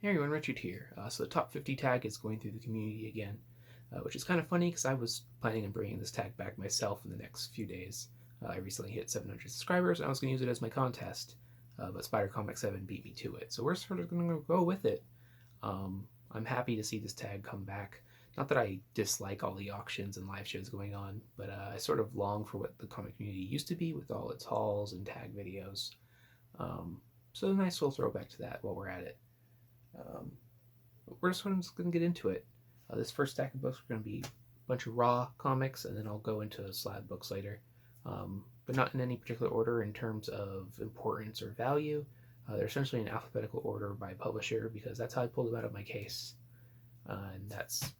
Hey everyone, Richard here. So the top 50 tag is going through the community again, which is kind of funny because I was planning on bringing this tag back myself in the next few days. I recently hit 700 subscribers and I was going to use it as my contest, but Spider Comic 7 beat me to it. So we're sort of going to go with it. I'm happy to see this tag come back. Not that I dislike all the auctions and live shows going on, but I sort of long for what the comic community used to be with all its hauls and tag videos. So a nice little throwback to that while we're at it. We're just going to get into it. This first stack of books are going to be a bunch of raw comics, and then I'll go into slab books later. But not in any particular order in terms of importance or value. They're essentially in alphabetical order by publisher because that's how I pulled them out of my case. And that's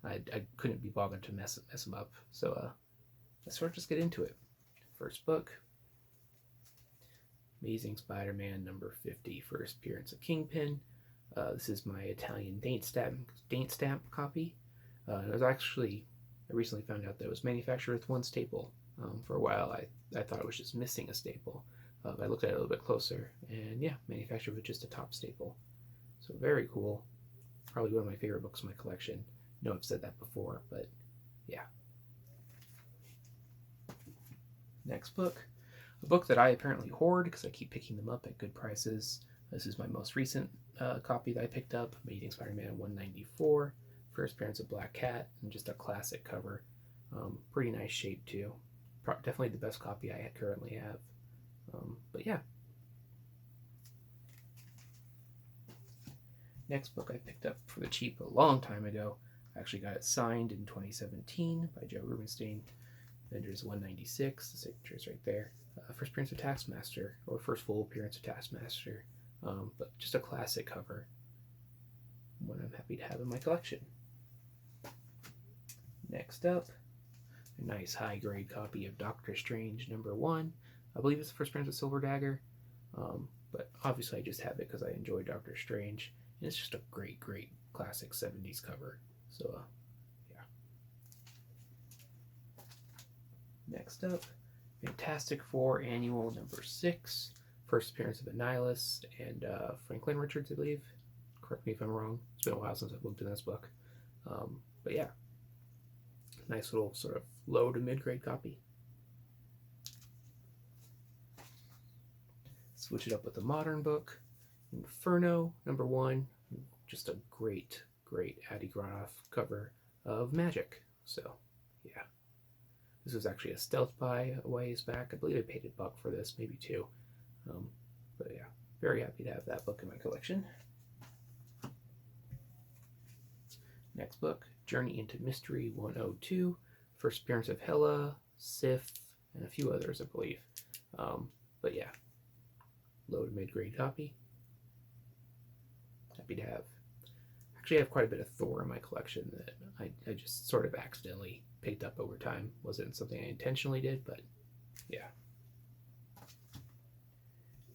I couldn't be bothered to mess them up. So let's sort of just get into it. First book, Amazing Spider-Man number 50, first appearance of Kingpin. This is my Italian date stamp copy. It was actually, I recently found out that it was manufactured with one staple. For a while, I thought it was just missing a staple. I looked at it a little bit closer, and yeah, manufactured with just a top staple. So very cool. Probably one of my favorite books in my collection. I know I've said that before, but yeah. Next book. A book that I apparently hoard because I keep picking them up at good prices. This is my most recent copy that I picked up, Amazing Spider-Man 194, first appearance of Black Cat, and just a classic cover. Pretty nice shape too. Definitely the best copy I currently have. But yeah. Next book I picked up for the cheap a long time ago. I actually got it signed in 2017 by Joe Rubenstein. Avengers 196, the signature is right there. First appearance of Taskmaster, or first full appearance of Taskmaster. But just a classic cover. One I'm happy to have in my collection. Next up, a nice high-grade copy of Doctor Strange number 1. I believe it's the first appearance of Silver Dagger. But obviously I just have it because I enjoy Doctor Strange. And it's just a great, great classic 70s cover. So, yeah. Next up, Fantastic Four Annual number 6. First appearance of Annihilus and Franklin Richards, I believe. Correct me if I'm wrong. It's been a while since I've looked in this book. But yeah, nice little sort of low to mid-grade copy. Switch it up with a modern book. Inferno, number 1. Just a great, great Adi Granoff cover of Magic. So, yeah. This was actually a stealth buy a ways back. I believe I paid $1 for this, maybe 2. But yeah, very happy to have that book in my collection. Next book, Journey into Mystery 102. First appearance of Hela, Sif, and a few others, I believe. But yeah, low to mid-grade copy. Happy to have. Actually, I have quite a bit of Thor in my collection that I just sort of accidentally picked up over time. Wasn't something I intentionally did, but yeah.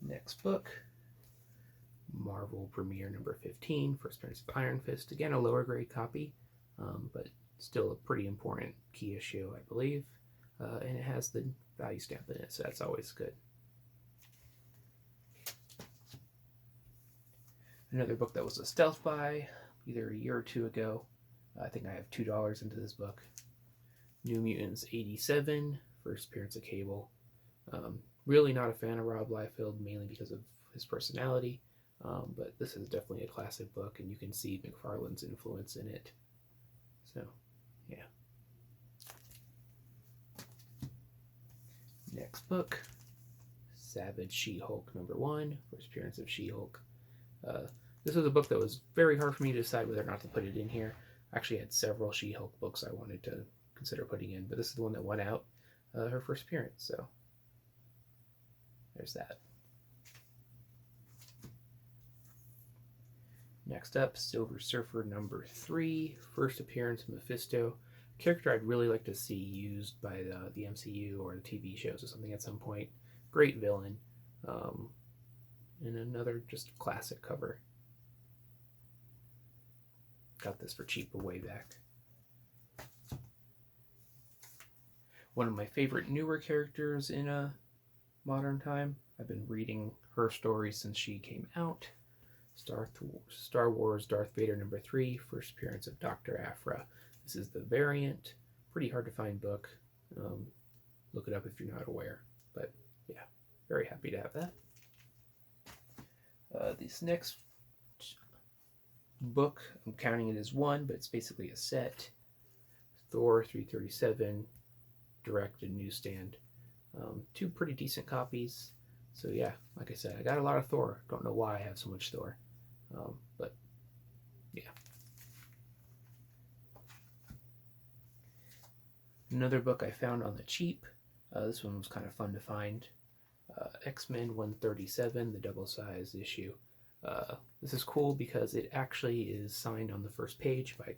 Next book, Marvel Premiere number 15, first appearance of Iron Fist. Again, a lower grade copy, but still a pretty important key issue, I believe. And it has the value stamp in it, so that's always good. Another book that was a stealth buy, either a year or 2 ago. I think I have $2 into this book. New Mutants 87, first appearance of Cable. Really not a fan of Rob Liefeld, mainly because of his personality, but this is definitely a classic book, and you can see McFarlane's influence in it. So, yeah. Next book, Savage She-Hulk number 1, first appearance of She-Hulk. This was a book that was very hard for me to decide whether or not to put it in here. I actually had several She-Hulk books I wanted to consider putting in, but this is the one that won out her first appearance, so there's that. Next up, Silver Surfer number 3, first appearance of Mephisto. A character I'd really like to see used by the MCU or the TV shows or something at some point. Great villain. And another just classic cover. Got this for cheap a way back. One of my favorite newer characters in a modern time. I've been reading her story since she came out. Star Wars Darth Vader #3, first appearance of Dr. Aphra. This is the variant. Pretty hard to find book. Look it up if you're not aware. But yeah, very happy to have that. This next book, I'm counting it as one, but it's basically a set. Thor 337, direct and newsstand. Two pretty decent copies. So yeah, like I said, I got a lot of Thor. Don't know why I have so much Thor. But yeah. Another book I found on the cheap. This one was kind of fun to find. X-Men 137, the double-sized issue. This is cool because it actually is signed on the first page by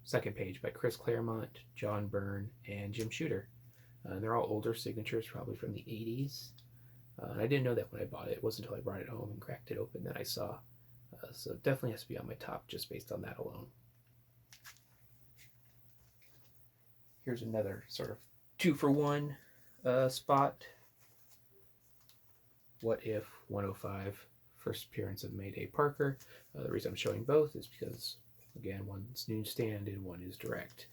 second page by Chris Claremont, John Byrne, and Jim Shooter. They're all older signatures, probably from the 80s. And I didn't know that when I bought it. It wasn't until I brought it home and cracked it open that I saw. So it definitely has to be on my top just based on that alone. Here's another sort of 2-for-1 spot. What If 105, first appearance of Mayday Parker. The reason I'm showing both is because, again, one's newsstand and one is direct.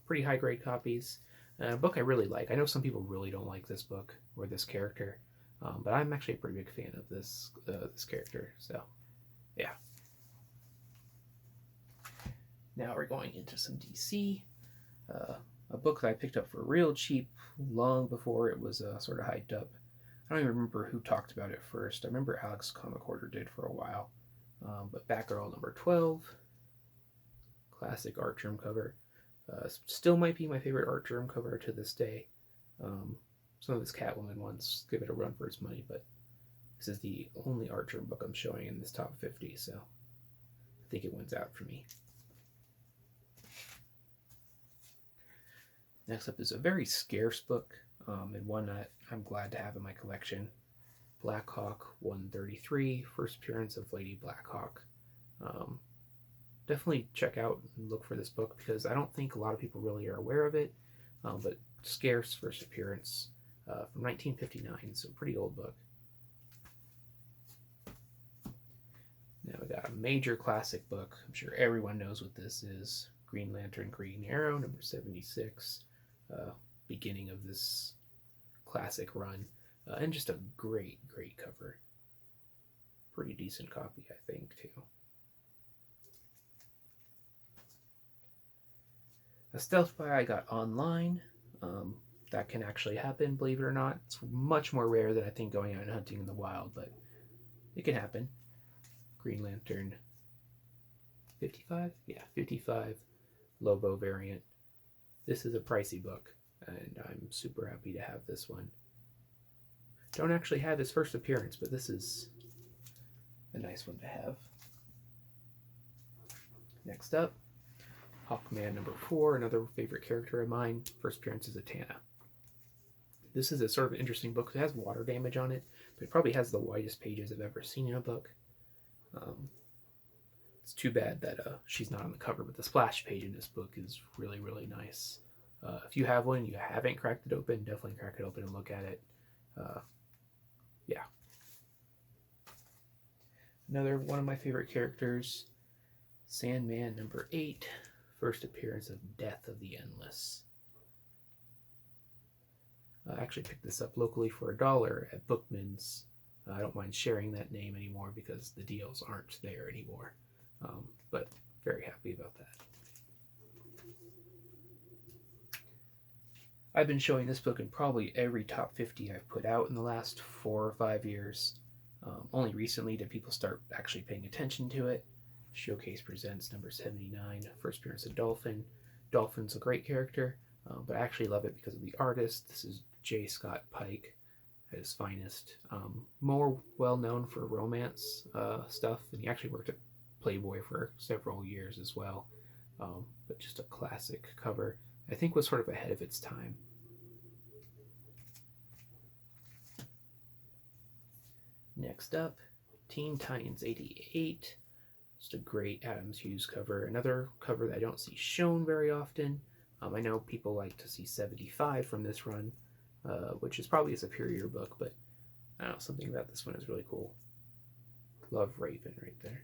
Pretty high grade copies. A book I really like. I know some people really don't like this book or this character, but I'm actually a pretty big fan of this character. So, yeah. Now we're going into some DC. A book that I picked up for real cheap long before it was sort of hyped up. I don't even remember who talked about it first. I remember Alex Comic Hoarder did for a while. But Batgirl #12, classic art germ cover. Still might be my favorite art germ cover to this day. Some of his Catwoman ones give it a run for its money, but this is the only art germ book I'm showing in this top 50, so I think it wins out for me. Next up is a very scarce book, and one that I'm glad to have in my collection. Black Hawk 133, first appearance of Lady Blackhawk. Definitely check out and look for this book because I don't think a lot of people really are aware of it, but scarce first appearance from 1959, so pretty old book. Now we got a major classic book. I'm sure everyone knows what this is. Green Lantern, Green Arrow, #76. Beginning of this classic run, and just a great cover. Pretty decent copy, I think, too. A stealth buy I got online. That can actually happen, believe it or not. It's much more rare than I think going out and hunting in the wild, but it can happen. Green Lantern 55? Yeah, 55 Lobo variant. This is a pricey book, and I'm super happy to have this one. Don't actually have his first appearance, but this is a nice one to have. Next up, Hawkman #4, another favorite character of mine. First appearance is Zatanna. This is a sort of interesting book. It has water damage on it, but it probably has the whitest pages I've ever seen in a book. It's too bad that she's not on the cover, but the splash page in this book is really nice. If you have one and you haven't cracked it open, definitely crack it open and look at it. Yeah. Another one of my favorite characters, Sandman #8, first appearance of Death of the Endless. I actually picked this up locally for $1 at Bookman's. I don't mind sharing that name anymore because the deals aren't there anymore. But very happy about that. I've been showing this book in probably every top 50 I've put out in the last 4 or 5 years. Only recently did people start actually paying attention to it. Showcase presents #79, first appearance of Dolphin. Dolphin's a great character, but I actually love it because of the artist. This is J. Scott Pike at his finest. More well known for romance stuff, and he actually worked at Playboy for several years as well. But just a classic cover. I think was sort of ahead of its time. Next up, Teen Titans 88. Just a great Adams Hughes cover. Another cover that I don't see shown very often. I know people like to see 75 from this run, which is probably a superior book, but I don't know, something about this one is really cool. Love Raven right there.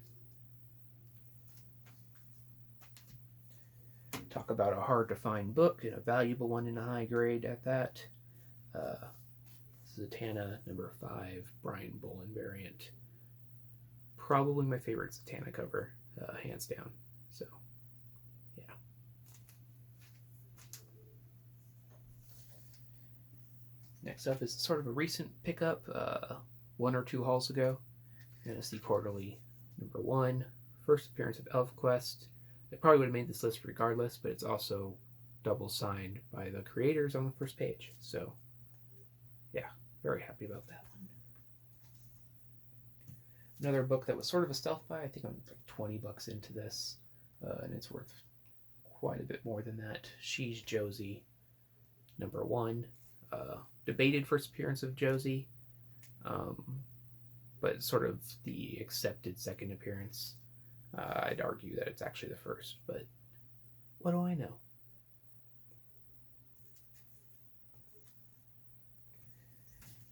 Talk about a hard to find book and a valuable one in a high grade at that. Zatanna number 5, Brian Bolin variant. Probably my favorite Zatanna cover, hands down. So, yeah. Next up is sort of a recent pickup, 1 or 2 hauls ago. Fantasy Quarterly number 1, first appearance of ElfQuest. It probably would have made this list regardless, but it's also double signed by the creators on the first page. So, yeah, very happy about that one. Another book that was sort of a stealth buy. I think I'm like $20 into this, and it's worth quite a bit more than that. She's Josie, number 1. Debated first appearance of Josie, but sort of the accepted second appearance. I'd argue that it's actually the first, but what do I know?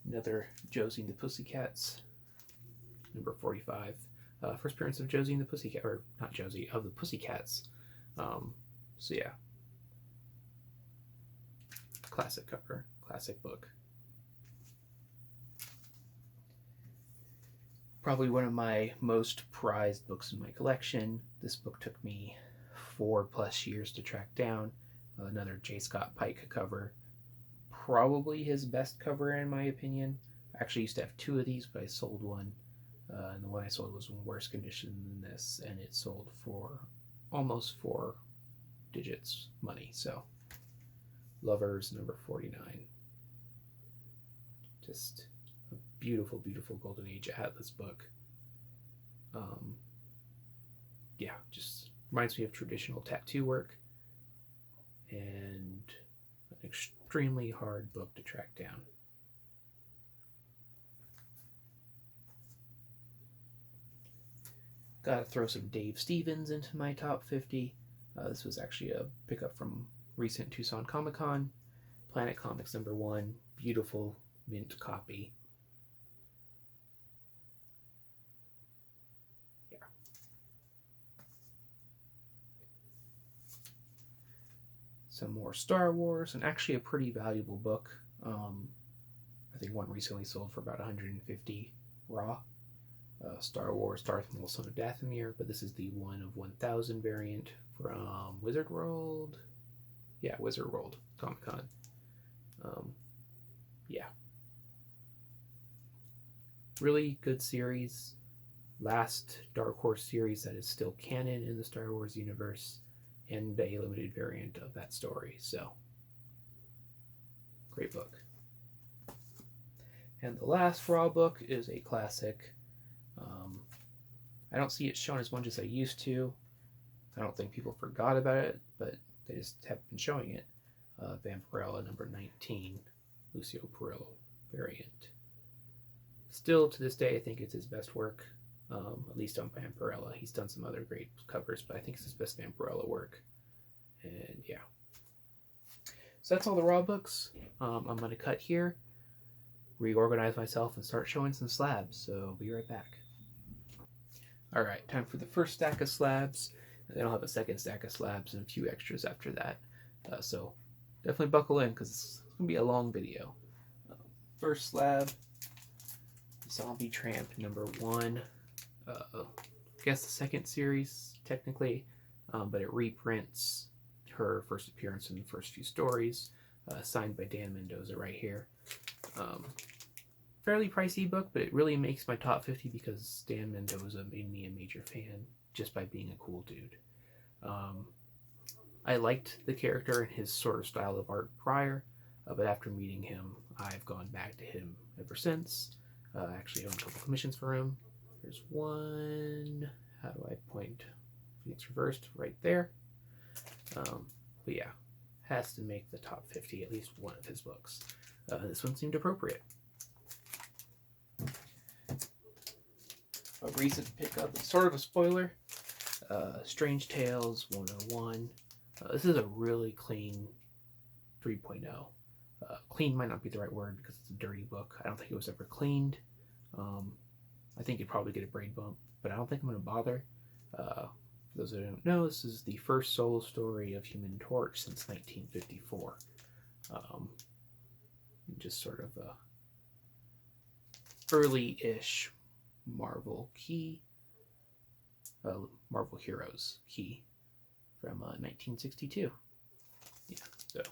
Another Josie and the Pussycats, number 45. First appearance of Josie and the Pussycat, or not Josie, of the Pussycats. So yeah, classic cover, classic book. Probably one of my most prized books in my collection. This book took me 4+ years to track down. Another J. Scott Pike cover. Probably his best cover in my opinion. I actually used to have 2 of these, but I sold one. And the one I sold was in worse condition than this, and it sold for almost 4 digits money. So, Lovers, number 49. Just a beautiful, beautiful Golden Age Atlas book. Yeah, just reminds me of traditional tattoo work, and an extremely hard book to track down. Gotta throw some Dave Stevens into my top 50. This was actually a pickup from recent Tucson Comic Con. Planet Comics number 1, beautiful mint copy. Yeah. Some more Star Wars, and actually a pretty valuable book. I think one recently sold for about 150 raw. Star Wars Darth Maul Son of Dathomir, but this is the 1 of 1000 variant from Wizard World. Yeah, Wizard World Comic Con. Yeah. Really good series. Last Dark Horse series that is still canon in the Star Wars universe, and a limited variant of that story. So, great book. And the last raw book is a classic. I don't see it shown as much as I used to. I don't think people forgot about it, but they just have been showing it. Vampirella number 19, Lucio Perillo variant. Still to this day, I think it's his best work, at least on Vampirella. He's done some other great covers, but I think it's his best Vampirella work. And yeah. So that's all the raw books. I'm going to cut here, reorganize myself, and start showing some slabs. So I'll be right back. Alright, time for the first stack of slabs. And then I'll have a second stack of slabs and a few extras after that. So definitely buckle in because it's going to be a long video. First slab, Zombie Tramp number 1. I guess the second series, technically, but it reprints her first appearance in the first few stories, signed by Dan Mendoza right here. Fairly pricey book, but it really makes my top 50 because Dan Mendoza made me a major fan just by being a cool dude. I liked the character and his sort of style of art prior, but after meeting him, I've gone back to him ever since. I actually own a couple commissions for him. There's one, how do I point? Phoenix Reversed right there. But yeah, has to make the top 50, at least one of his books. This one seemed appropriate. A recent pickup, sort of a spoiler, Strange Tales 101. This is a really clean 3.0. Clean might not be the right word because it's a dirty book. I don't think it was ever cleaned. I think it'd probably get a brain bump, but I don't think I'm going to bother. For those who don't know, this is the first solo story of Human Torch since 1954. Just sort of a early-ish Marvel Marvel Heroes key from 1962. Yeah, so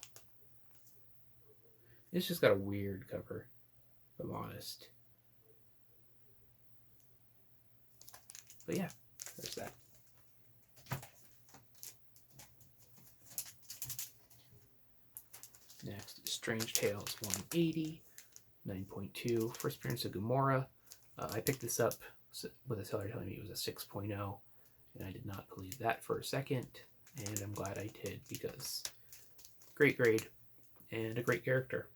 it's just got a weird cover, if I'm honest. But yeah, there's that. Next, Strange Tales 180, 9.2, first appearance of Gamora. I picked this up with a seller telling me it was a 6.0, and I did not believe that for a second, and I'm glad I did, because great grade and a great character.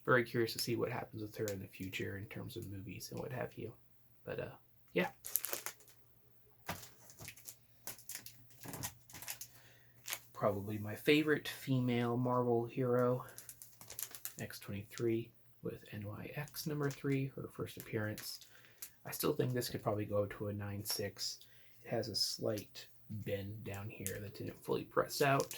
Very curious to see what happens with her in the future in terms of movies and what have you. But yeah. Probably my favorite female Marvel hero, X-23 with NYX number 3, her first appearance. I still think this could probably go to a 9.6. It has a slight bend down here that didn't fully press out,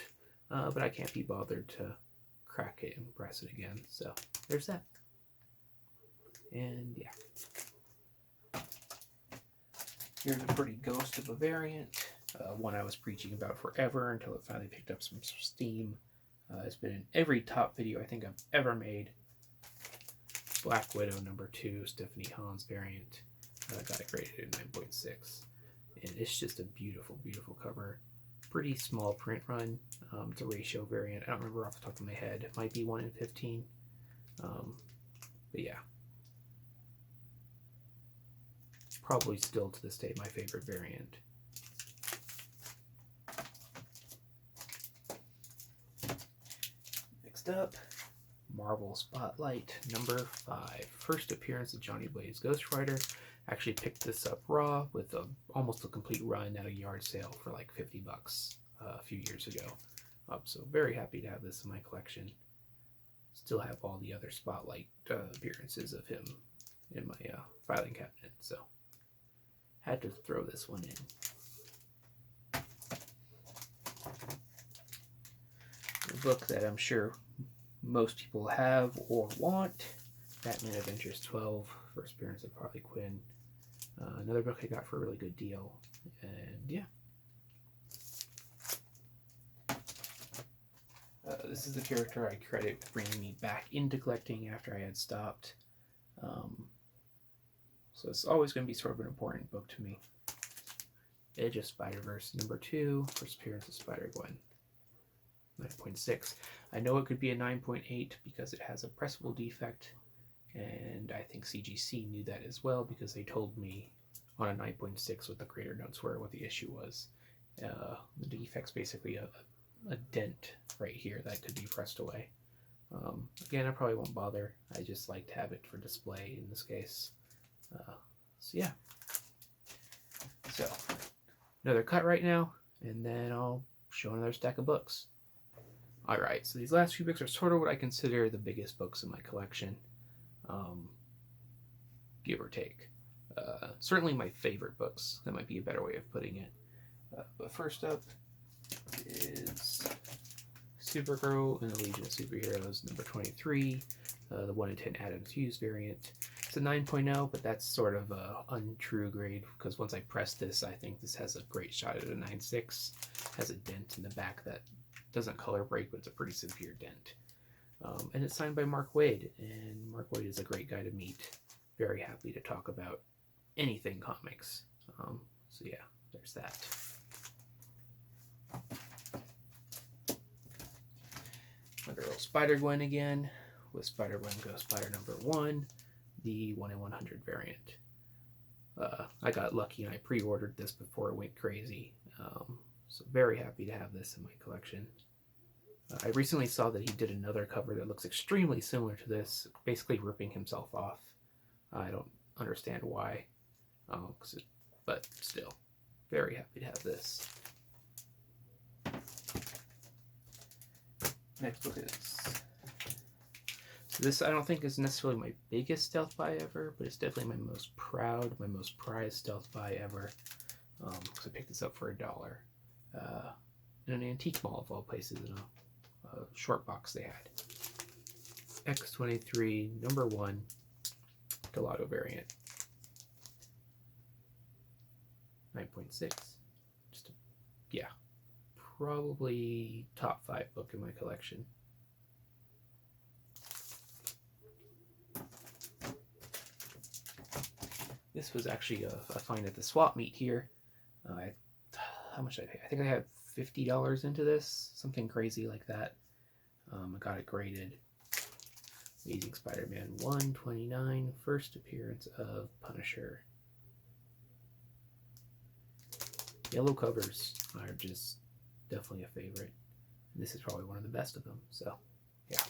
but I can't be bothered to crack it and press it again. So there's that. And yeah. Here's a pretty ghost of a variant. One I was preaching about forever until it finally picked up some steam. It's been in every top video I think I've ever made. Black Widow number 2, Stephanie Hahn's variant. Got it graded at 9.6. And it's just a beautiful, beautiful cover. Pretty small print run. It's a ratio variant. I don't remember off the top of my head. It might be 1 in 15. But yeah. Probably still to this day my favorite variant. Next up, Marvel Spotlight number 5. First appearance of Johnny Blaze Ghost Rider. Actually picked this up raw with almost a complete run at a yard sale for like $50 a few years ago. So very happy to have this in my collection. Still have all the other Spotlight appearances of him in my filing cabinet, so had to throw this one in. A book that I'm sure most people have or want, Batman Adventures 12, first appearance of Harley Quinn. Another book I got for a really good deal, and yeah. This is the character I credit with bringing me back into collecting after I had stopped. So it's always going to be sort of an important book to me. Edge of Spider-Verse number 2, first appearance of Spider-Gwen. 9.6. I know it could be a 9.8 because it has a pressable defect, and I think CGC knew that as well because they told me on a 9.6 what the grader notes were, what the issue was. The defect's basically a dent right here that could be pressed away. Again, I probably won't bother. I just like to have it for display in this case. So yeah. So another cut right now, and then I'll show another stack of books. Alright, so these last few books are sort of what I consider the biggest books in my collection, give or take. Certainly my favorite books, that might be a better way of putting it. But first up is Supergirl and the Legion of Superheroes, number 23, the 1 in 10 Adams Hughes variant. It's a 9.0, but that's sort of an untrue grade, because once I press this, I think this has a great shot at a 9.6. Has a dent in the back that doesn't color break, but it's a pretty severe dent. And it's signed by Mark Waid, and Mark Waid is a great guy to meet. Very happy to talk about anything comics. So yeah, there's that. Girl Spider-Gwen again, with Spider-Gwen Ghost Spider number 1, the 1 in 100 variant. I got lucky and I pre-ordered this before it went crazy. So very happy to have this in my collection. I recently saw that he did another cover that looks extremely similar to this, basically ripping himself off. I don't understand why, but still, very happy to have this. Next book is This I don't think is necessarily my biggest stealth buy ever, but it's definitely my most proud, my most prized stealth buy ever. Because I picked this up for $1 in an antique mall of all places, in a short box they had. X23 #1 Gelato variant. 9.6. Just yeah, probably top 5 book in my collection. This was actually a find at the swap meet here. How much did I pay? I think I had $50 into this, something crazy like that. I got it graded. Amazing Spider-Man 129, first appearance of Punisher. Yellow covers are just definitely a favorite. And this is probably one of the best of them, so yeah.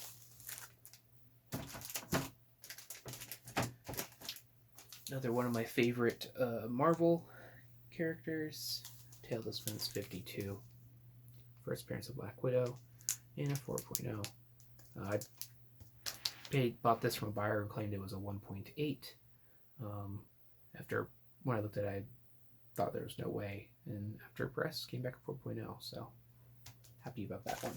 Another one of my favorite Marvel characters, Tales of Suspense 52. First appearance of Black Widow, and a 4.0. I bought this from a buyer who claimed it was a 1.8. After when I looked at it, I thought there was no way, and after press came back a 4.0. So happy about that one.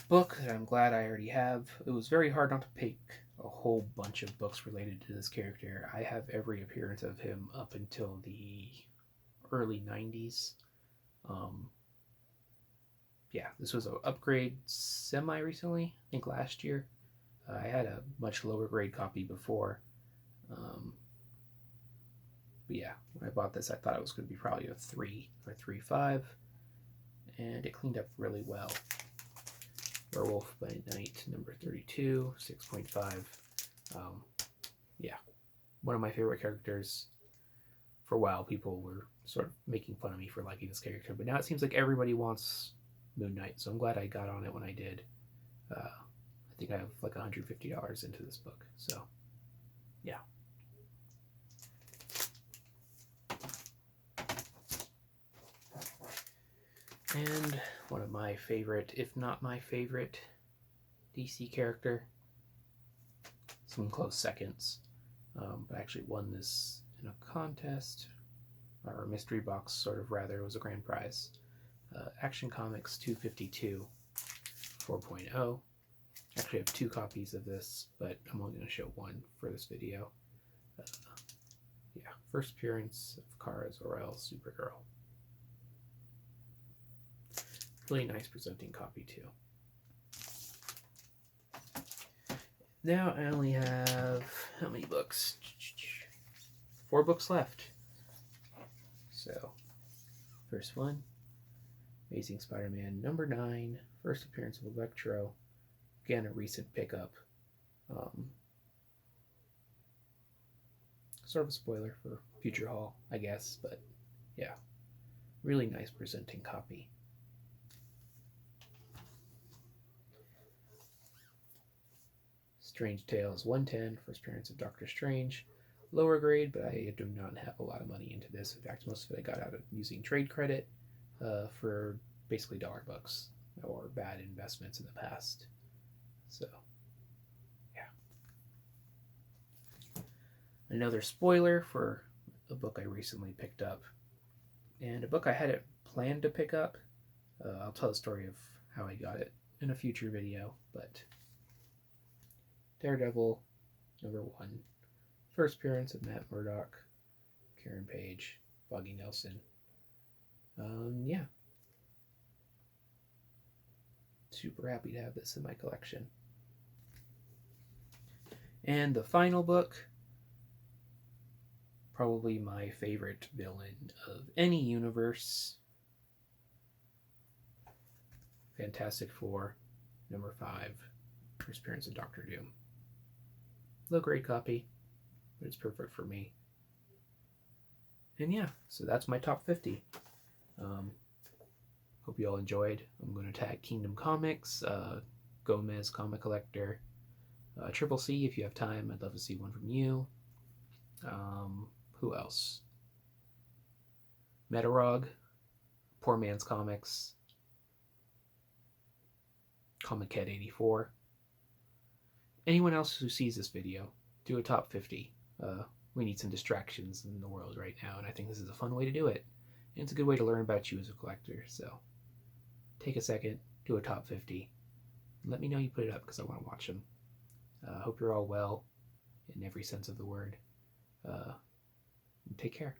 Book that I'm glad I already have. It was very hard not to pick a whole bunch of books related to this character. I have every appearance of him up until the early 90s. Yeah, this was an upgrade semi-recently, I think last year. I had a much lower grade copy before. But yeah, when I bought this, I thought it was going to be probably a 3 or 3.5, and it cleaned up really well. Werewolf by Night, #32, 6.5. Yeah, one of my favorite characters. For a while, people were sort of making fun of me for liking this character, but now it seems like everybody wants Moon Knight, so I'm glad I got on it when I did. I think I have like $150 into this book, so yeah. And one of my favorite, if not my favorite, DC character. Some close seconds, but I actually won this in a contest, or a mystery box, sort of rather. It was a grand prize. Action Comics 252 4.0. Actually, I have 2 copies of this, but I'm only going to show one for this video. Yeah, first appearance of Kara Zor-El, Supergirl. Really nice presenting copy too. Now I only have, how many books? 4 books left. So, first one, Amazing Spider-Man #9, first appearance of Electro. Again, a recent pickup. Sort of a spoiler for future haul, I guess, but yeah, really nice presenting copy. Strange Tales 110, first appearance of Doctor Strange. Lower grade, but I do not have a lot of money into this. In fact, most of it I got out of using trade credit for basically $1 or bad investments in the past. So, yeah. Another spoiler for a book I recently picked up, and a book I hadn't planned to pick up. I'll tell the story of how I got it in a future video, but Daredevil #1, first appearance of Matt Murdock, Karen Page, Foggy Nelson. Yeah. Super happy to have this in my collection. And the final book, probably my favorite villain of any universe, Fantastic Four #5, first appearance of Doctor Doom. Low grade copy, but it's perfect for me. And yeah, so that's my top 50. Hope you all enjoyed. I'm going to tag Kingdom Comics, Gomez Comic Collector, Triple C if you have time. I'd love to see one from you. Who else? Metarog, Poor Man's Comics. CommonCat84. Anyone else who sees this video, do a top 50. We need some distractions in the world right now, and I think this is a fun way to do it. And it's a good way to learn about you as a collector, so take a second, do a top 50. Let me know you put it up because I want to watch them. Hope you're all well in every sense of the word. Take care.